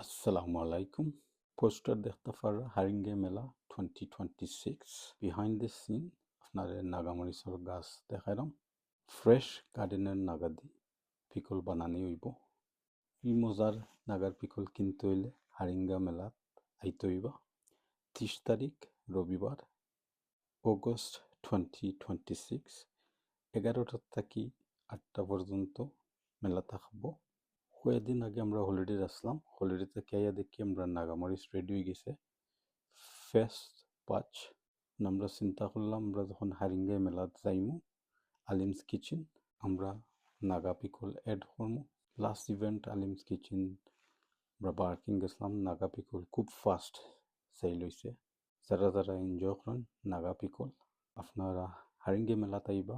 Assalamu alaikum. Poster দেখতে পারা হারিঙ্গে মেলা 2026 বিহাইন্ড দ্য সিন আপনারে নাগামরিচর গাছ দেখাইলাম ফ্রেশ গার্ডেনের নাগাদি পিকল বানানি হইব ই মজার নাগার পিকল কিনতে হইলে হারিঙ্গা মেলা আইতে হইবা 30 তারিখ রবিবার অগস্ট 2026 11টা থেকে 8টা পর্যন্ত মেলা থাকবো কয়েকদিন আগে আমরা হলিডে আসলাম হলিডে থেকে আইয়া দেখি আমরা নাগামরিচ রেডি হয়ে গেছে ফেস্ট পাঁচ আমরা চিন্তা করলাম আমরা যখন হারিঙ্গায় মেলাত যাইমু আলিমস কিচেন আমরা নাগা পিকল অ্যাড করবো লাস্ট ইভেন্ট আলিমস কিচেন আমরা বার্কিং গেছিলাম নাগা পিকল খুব ফাস্ট সেল হয়েছে যারা যারা এনজয় করেন নাগা পিকল আপনারা হারিঙ্গে মেলাত আইবা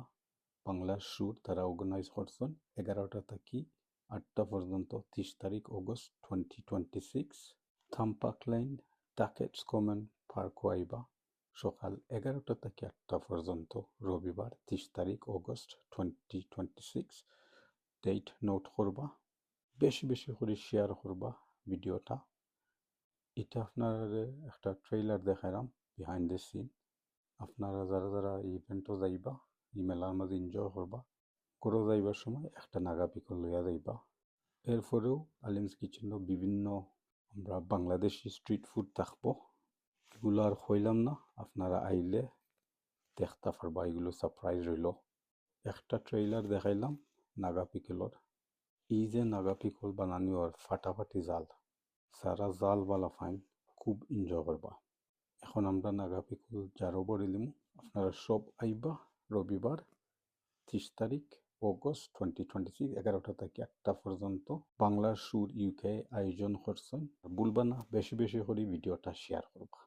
বাংলার সুর তারা অর্গানাইজ করছেন 11টা থেকে 8টা পর্যন্ত 30 তারিখ অগস্ট 2026 থাম্পাক লাইন টাকেটস কমন পার্ক আইবা সকাল 11টা থেকে 8টা পর্যন্ত রবিবার 30 তারিখ অগস্ট 2026 ডেট নোট করবা বেশি বেশি করে শেয়ার করবা ভিডিওটা এটা আপনারা একটা ট্রেইলার দেখাইলাম বিহাইন্ড দ্য সিন আপনারা যারা যারা ইভেন্টও যাইবা এই মেলার মাঝে এনজয় করবা করে যাইবার সময় একটা নাগা পিকল লইয়া যাইবা এরপরেও আলিমস কিচেনও বিভিন্ন আমরা বাংলাদেশি স্ট্রিট ফুড থাকবো এগুলো আর হইলাম না আপনারা আইলে দেখতে পারবা এগুলো সারপ্রাইজ রইল একটা ট্রেইলার দেখাইলাম নাগা পিকলর এই যে নাগা পিকল বানানি আর ফাটাফাটি জাল সারা জাল বালা ফাইন খুব এনজয় করবা এখন আমরা নাগা পিকল যারও বলিলিম আপনারা সব আইবা রবিবার 30 তারিখ অগস্ট 2026 11টা থেকে 8টা পর্যন্ত বাংলার সুর ইউকে আয়োজন করছেন ভুলবা না বেশি বেশি করে ভিডিওটা শেয়ার করবা